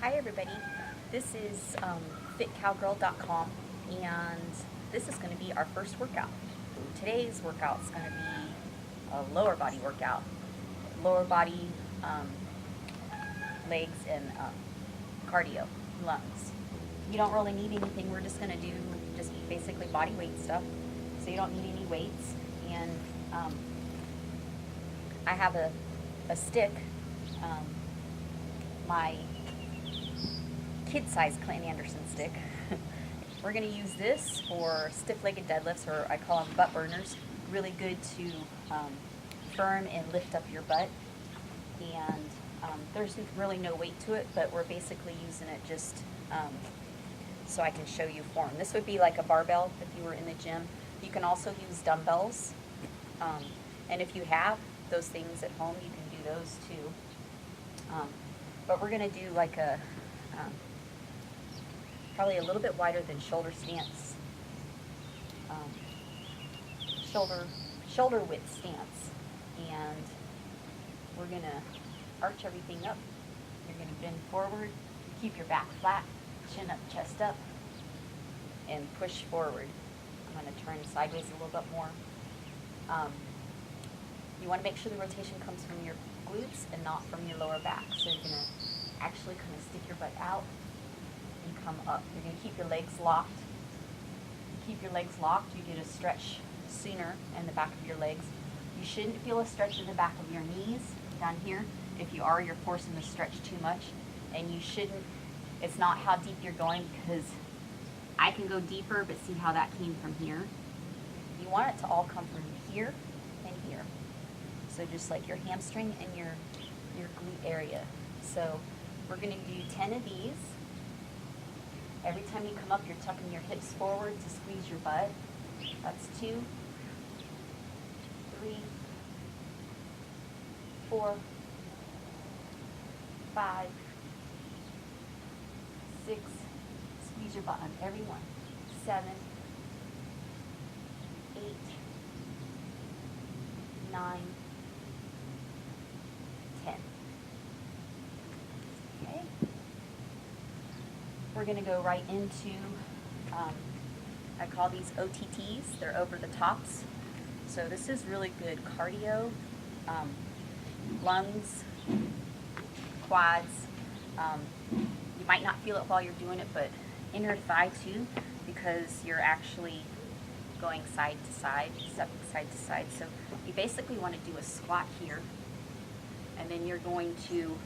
Hi everybody, this is FitCowgirl.com, and this is going to be our first workout. Today's workout is going to be a lower body workout. Lower body, legs, and cardio, lungs. You don't really need anything. We're just going to do just basically body weight stuff, so you don't need any weights. And I have a stick, my kid-size Clan Anderson stick. We're going to use this for stiff-legged deadlifts, or I call them butt burners. Really good to firm and lift up your butt. And there's really no weight to it, but we're basically using it just so I can show you form. This would be like a barbell if you were in the gym. You can also use dumbbells. And if you have those things at home, you can do those too. But we're going to do like a probably a little bit wider than shoulder stance, shoulder width stance, and we're going to arch everything up. You're going to bend forward, keep your back flat, chin up, chest up, and push forward. I'm going to turn sideways a little bit more. You want to make sure the rotation comes from your glutes and not from your lower back. So you're going to actually kind of stick your butt out and come up. You're going to keep your legs locked. Keep your legs locked. You get a stretch sooner in the back of your legs. You shouldn't feel a stretch in the back of your knees down here. If you are, you're forcing the stretch too much. And you shouldn't, it's not how deep you're going, because I can go deeper, but see how that came from here. You want it to all come from here and here. So just like your hamstring and your glute area. So we're going to do 10 of these. Every time you come up, you're tucking your hips forward to squeeze your butt. That's 2, 3, 4, 5, 6. Squeeze your butt on every one. 7, 8, 9, 10. Okay. We're going to go right into, I call these OTTs. They're over the tops. So this is really good cardio, lungs, quads. You might not feel it while you're doing it, but inner thigh too, because you're actually going side to side, stepping side to side. So you basically want to do a squat here, and then you're going to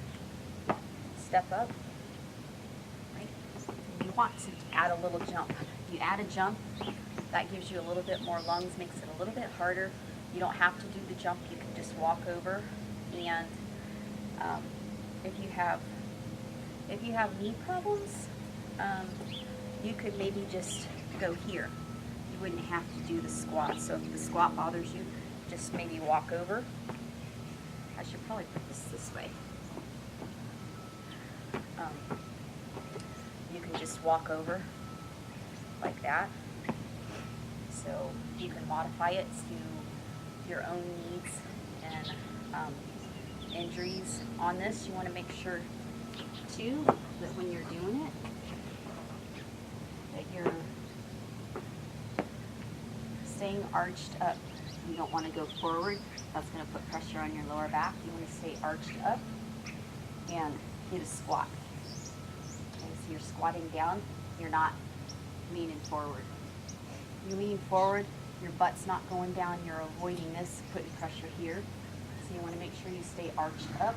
step up. You want to add a little jump. You add a jump, that gives you a little bit more lungs, makes it a little bit harder. You don't have to do the jump, you can just walk over. And if you have knee problems, you could maybe just go here. You wouldn't have to do the squat. So if the squat bothers you, just maybe walk over. I should probably put this way. You can just walk over like that. So you can modify it to your own needs and injuries. On this, you want to make sure too that when you're doing it, that you're staying arched up. You don't want to go forward. That's going to put pressure on your lower back. You want to stay arched up and get a squat. So you're squatting down, you're not leaning forward. You're leaning forward, your butt's not going down, you're avoiding this, putting pressure here. So you want to make sure you stay arched up,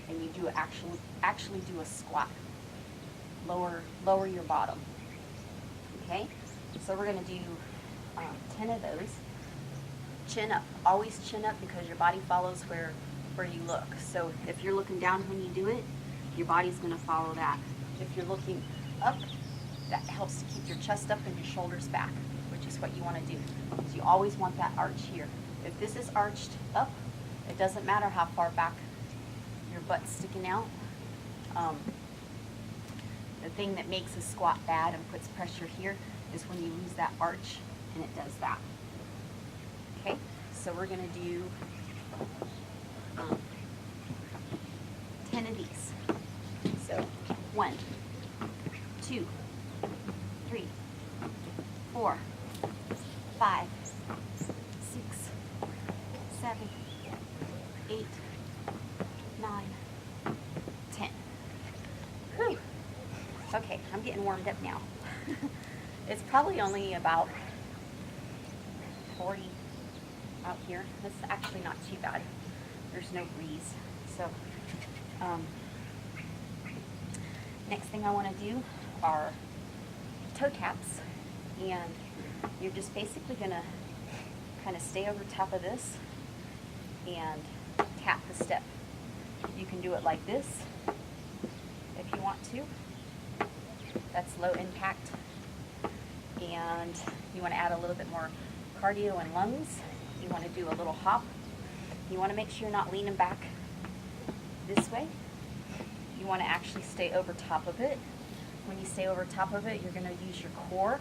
and you do actually do a squat. Lower your bottom. Okay? So we're going to do 10 of those. Chin up. Always chin up, because your body follows where you look. So if you're looking down when you do it, your body's going to follow that. If you're looking up, that helps to keep your chest up and your shoulders back, which is what you want to do. So you always want that arch here. If this is arched up, it doesn't matter how far back your butt's sticking out. The thing that makes a squat bad and puts pressure here is when you lose that arch, and it does that. Okay, so we're going to do 10 of these. So 1, 2, 3, 4, 5, 6, 7, 8, 9, 10. Whew. Okay, I'm getting warmed up now. It's probably only about 40 out here. That's actually not too bad. There's no breeze. So, next thing I want to do are toe taps. And you're just basically going to kind of stay over top of this and tap the step. You can do it like this if you want to. That's low impact. And you want to add a little bit more cardio and lungs. You want to do a little hop. You want to make sure you're not leaning back this way. You want to actually stay over top of it. When you stay over top of it, you're going to use your core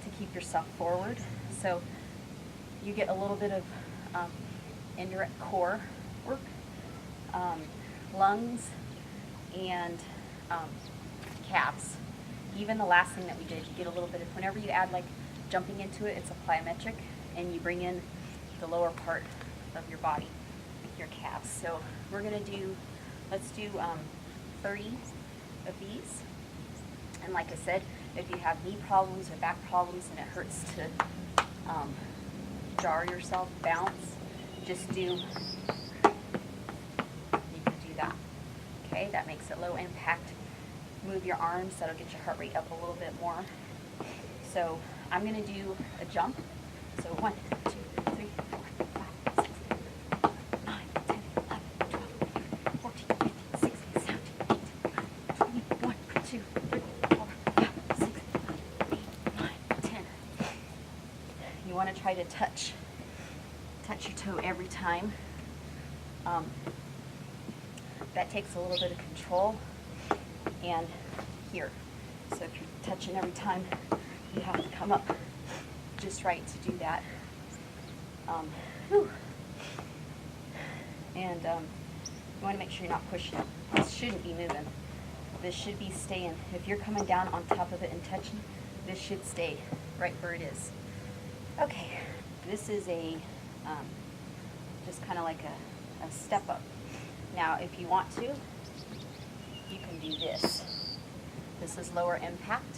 to keep yourself forward. So you get a little bit of indirect core work, lungs, and calves. Even the last thing that we did, you get a little bit of, whenever you add like jumping into it, it's a plyometric, and you bring in the lower part of your body, your calves. So we're gonna do, let's do 30 of these. And like I said, if you have knee problems or back problems and it hurts to jar yourself, bounce, just do, you can do that. Okay, that makes it low impact. Move your arms, that'll get your heart rate up a little bit more. So I'm going to do a jump. So 1, 2, 3, 4, 5, 6, 7, 8, 9, 10, 11, 12, 14, 15, 16, 17, 18, 19, 20, 1, 2, 3, 4, 5, 6, 7, 8, 9, 10. You want to try to touch your toe every time. That takes a little bit of control. And here. So if you're touching every time, you have to come up just right to do that. And you want to make sure you're not pushing it. This shouldn't be moving. This should be staying. If you're coming down on top of it and touching, this should stay right where it is. Okay, this is a just kind of like a step up. Now, if you want to, you can do this. This is lower impact.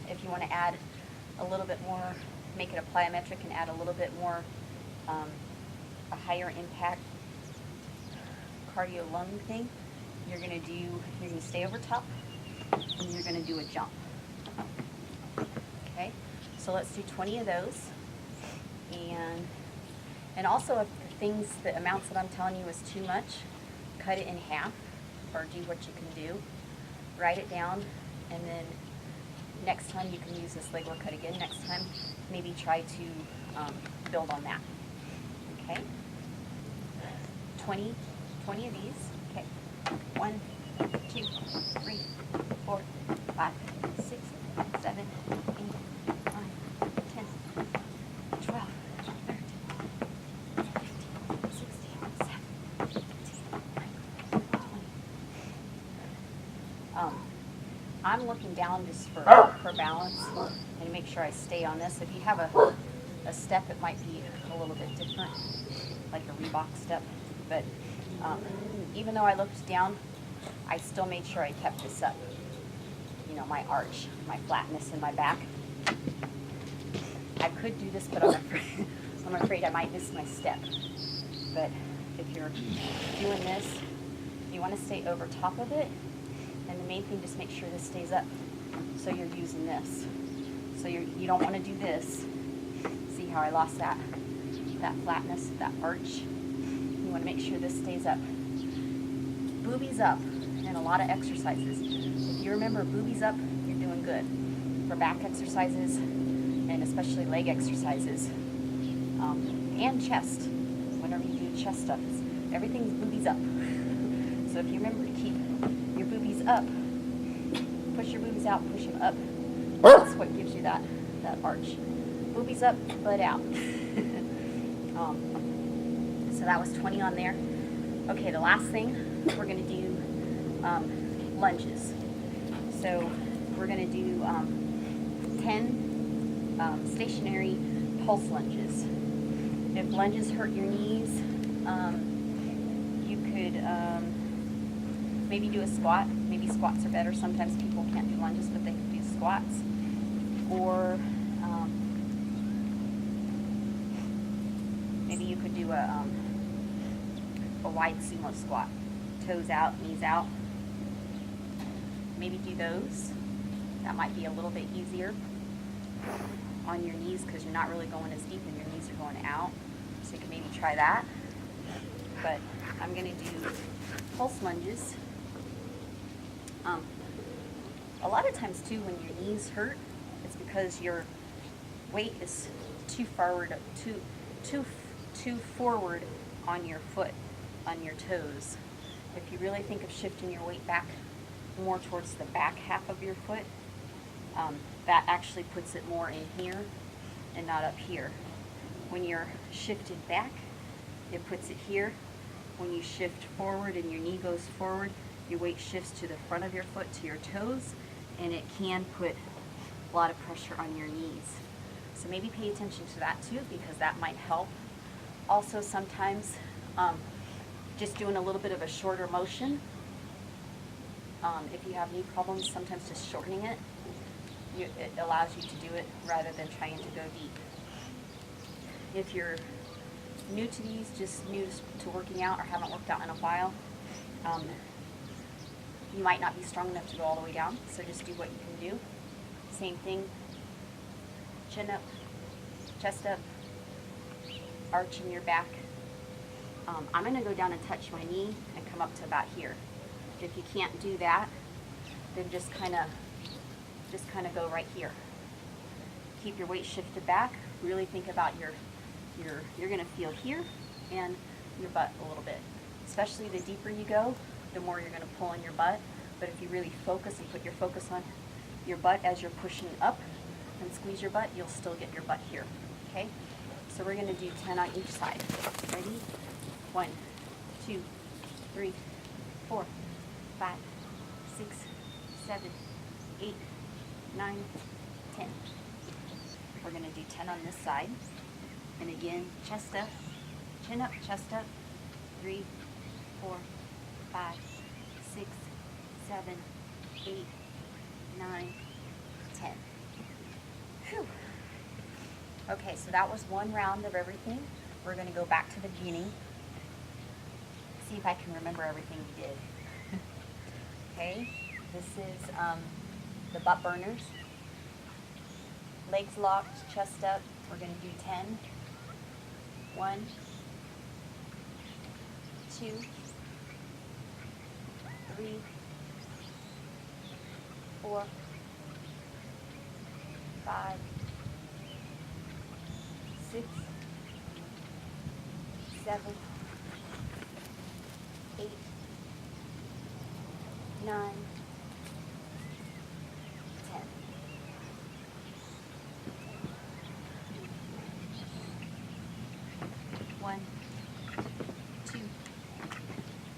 If you want to add a little bit more, make it a plyometric and add a little bit more, a higher impact cardio lung thing, you're going to stay over top and you're going to do a jump. Okay, so let's do 20 of those. And also if the amounts that I'm telling you is too much, cut it in half or do what you can do. Write it down, and then next time you can use this leg workout again. Next time, maybe try to build on that. Okay? 20 of these. Okay. 1, 2, 3, 4, 5, 6, 7, 8, 9, 10, 12. I'm looking down just for balance and make sure I stay on this. If you have a step, it might be a little bit different, like a Reebok step. But even though I looked down, I still made sure I kept this up. You know, my arch, my flatness in my back. I could do this, but I'm afraid I might miss my step. But if you're doing this, you want to stay over top of it. And the main thing, just make sure this stays up. So you're using this. So you don't want to do this. See how I lost that flatness, that arch? You want to make sure this stays up. Boobies up in a lot of exercises. If you remember boobies up, you're doing good. For back exercises, and especially leg exercises, and chest. Whenever you do chest stuff, everything's boobies up. So if you remember to keep your boobies up, push your boobies out, push them up. That's what gives you that arch. Boobies up, butt out. So that was 20 on there. Okay, the last thing, we're going to do lunges. So we're going to do 10 stationary pulse lunges. If lunges hurt your knees, you could maybe do a squat. Maybe squats are better. Sometimes people can't do lunges, but they can do squats. Or maybe you could do a wide sumo squat. Toes out, knees out. Maybe do those. That might be a little bit easier on your knees because you're not really going as deep and your knees are going out. So you can maybe try that. But I'm going to do pulse lunges. A lot of times too when your knees hurt, it's because your weight is too forward on your foot, on your toes. If you really think of shifting your weight back more towards the back half of your foot, that actually puts it more in here and not up here. When you're shifted back, it puts it here. When you shift forward and your knee goes forward, your weight shifts to the front of your foot, to your toes, and it can put a lot of pressure on your knees. So maybe pay attention to that too, because that might help. Also sometimes just doing a little bit of a shorter motion. If you have knee problems, sometimes just shortening it, it allows you to do it rather than trying to go deep. If you're new to these, just new to working out or haven't worked out in a while, you might not be strong enough to go all the way down, so just do what you can do. Same thing, chin up, chest up, arch in your back. I'm going to go down and touch my knee and come up to about here. If you can't do that, then just kind of go right here. Keep your weight shifted back. Really think about you're going to feel here and your butt a little bit. Especially the deeper you go, the more you're going to pull on your butt. But if you really focus and put your focus on your butt as you're pushing up and squeeze your butt, you'll still get your butt here. Okay? So we're going to do 10 on each side. Ready? 1, 2, 3, 4, 5, 6, 7, 8, 9, 10. We're going to do 10 on this side. And again, chest up, chin up, chest up. 3, 4, 5, 6, 7, 8, 9, 10. Whew. Okay, so that was one round of everything. We're going to go back to the beginning. See if I can remember everything we did. Okay, this is the butt burners. Legs locked, chest up. We're going to do 10. 1, 2, 3, 4, 5, 6, 7, 8, 9, 10. One, 2,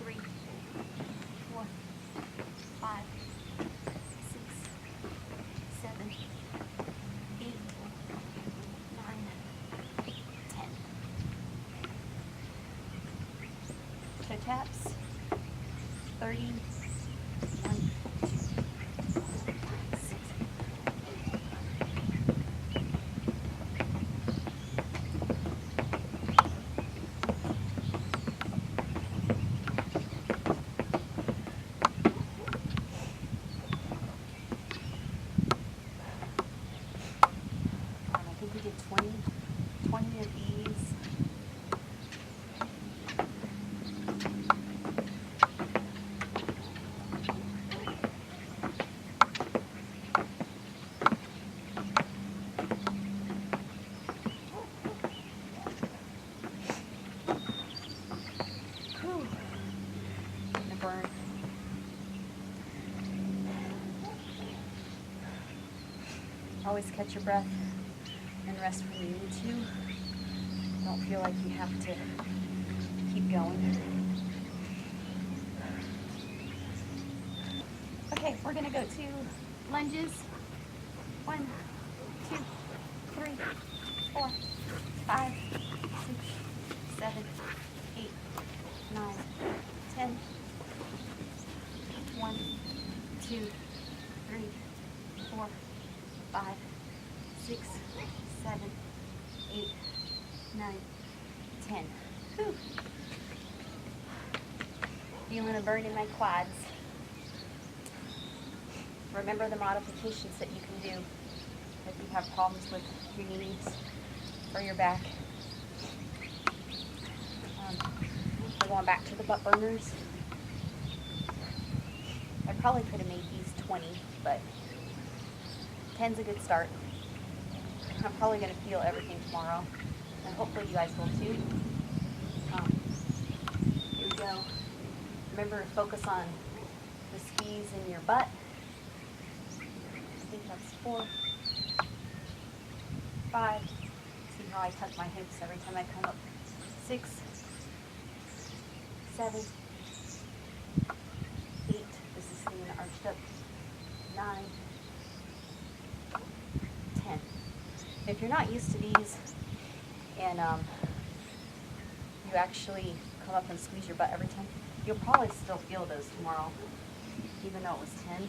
3, 4, 5, 6, 7, 8, 9, 10. Toe taps. 30. 1, 2, 6. I think we did 20 of these. Whew. Getting a burn. Always catch your breath and rest when you need to. Don't feel like you have to keep going. We're gonna go to lunges. 1, 2, 3, 4, 5, 6, 7, 8, 9, 10. 1, 2, 3, 4, 5, 6, 7, 8, 9, 10. Whew. Feeling a burn in my quads. Remember the modifications that you can do if you have problems with your knees or your back. We're going back to the butt burners. I probably could have made these 20, but 10's a good start. I'm probably going to feel everything tomorrow, and hopefully you guys will too. Here we go. Remember to focus on the skis in your butt. I think that's 4, 5. See how I tuck my hips every time I come up. 6, 7, 8. This is staying arched up. 9, 10. If you're not used to these, and you actually come up and squeeze your butt every time, you'll probably still feel those tomorrow, even though it was 10.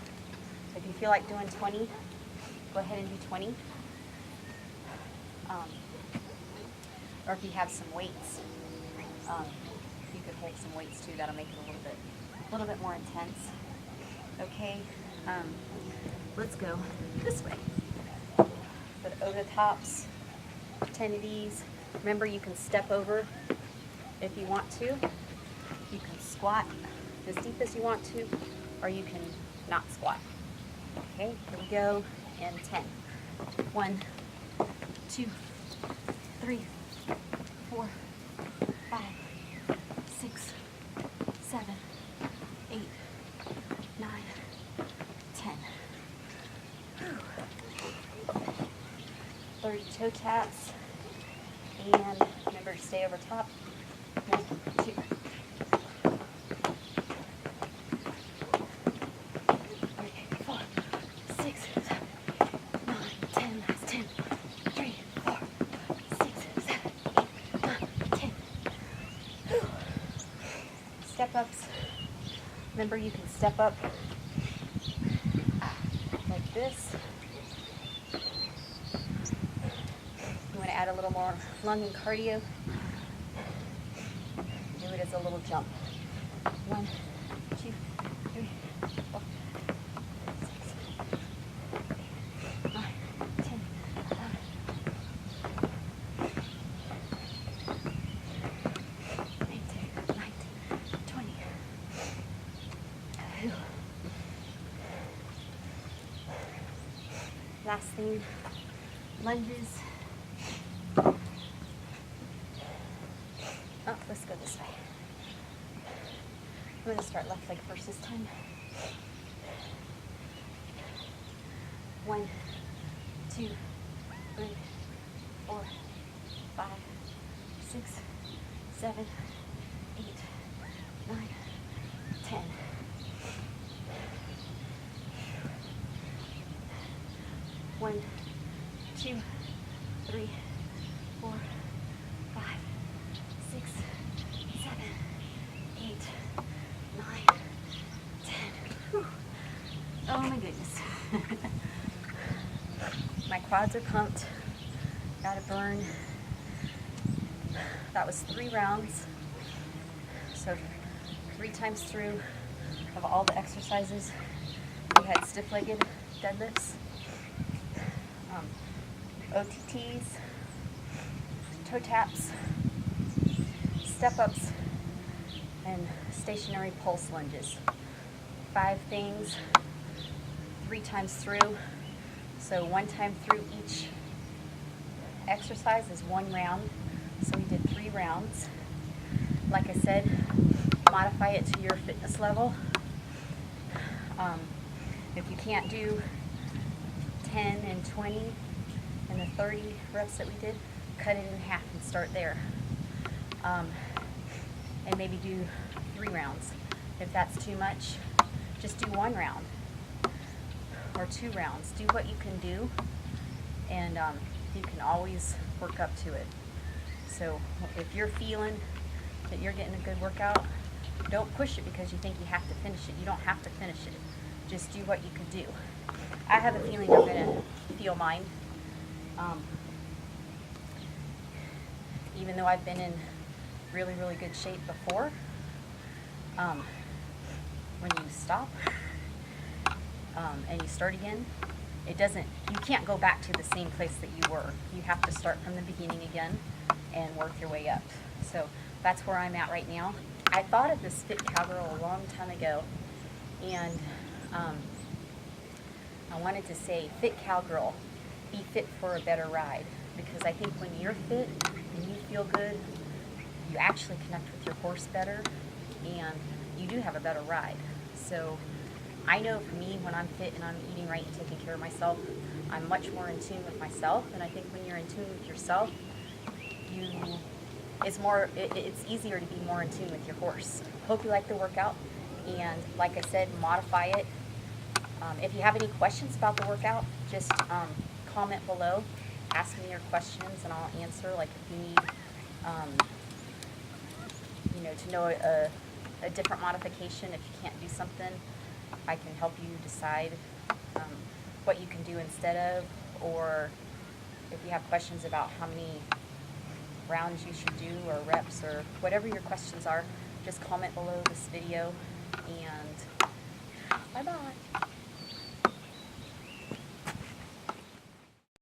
If you feel like doing 20, go ahead and do 20. Or if you have some weights, you could hold some weights too. That'll make it a little bit more intense. Okay, let's go this way. But over the tops, 10 of these. Remember, you can step over if you want to. You can squat as deep as you want to, or you can not squat. Okay, here we go, and 10. 1, 2, 3, 4, 5, 6, 7, 8, 9, 10. 30 toe taps, and remember to stay over top. 1, 2. 10. Step ups. Remember, you can step up like this. You want to add a little more lung and cardio. Do it as a little jump. 1, 2, 3, 4, 6, 8, 9, 10, 11. 20. Last thing, lunges. Oh, let's go this way. I'm going to start left leg first this time. 1, 2, 3, 4, 5, 6, 7, 8, 9, 10. 1, 2, 3, 4, 5, 6, 7, 8, 9, 10. Whew. Oh my goodness. My quads are pumped. Got a burn. That was 3 rounds. So 3 times through of all the exercises. We had stiff-legged deadlifts, OTTs, toe taps, step-ups, and stationary pulse lunges. 5 things, 3 times through. So 1 time through each exercise is 1 round. So we did 3 rounds. Like I said, modify it to your fitness level. If you can't do 10 and 20 and the 30 reps that we did, cut it in half and start there. And maybe do 3 rounds. If that's too much, just do 1 round. or 2 rounds. Do what you can do, and you can always work up to it. So if you're feeling that you're getting a good workout, don't push it because you think you have to finish it. You don't have to finish it. Just do what you can do. I have a feeling I'm going to feel mine. Even though I've been in really, really good shape before, when you stop and you start again, you can't go back to the same place that you were. You have to start from the beginning again and work your way up. So that's where I'm at right now. I thought of this Fit Cowgirl a long time ago, and I wanted to say, Fit Cowgirl, be fit for a better ride. Because I think when you're fit and you feel good, you actually connect with your horse better, and you do have a better ride. So I know for me, when I'm fit and I'm eating right and taking care of myself, I'm much more in tune with myself. And I think when you're in tune with yourself, it's easier to be more in tune with your horse. Hope you like the workout, and like I said, modify it. If you have any questions about the workout, just comment below. Ask me your questions and I'll answer. Like if you need, to know a different modification, if you can't do something, I can help you decide what you can do instead of, or if you have questions about how many rounds you should do or reps or whatever your questions are, just comment below this video, and bye-bye.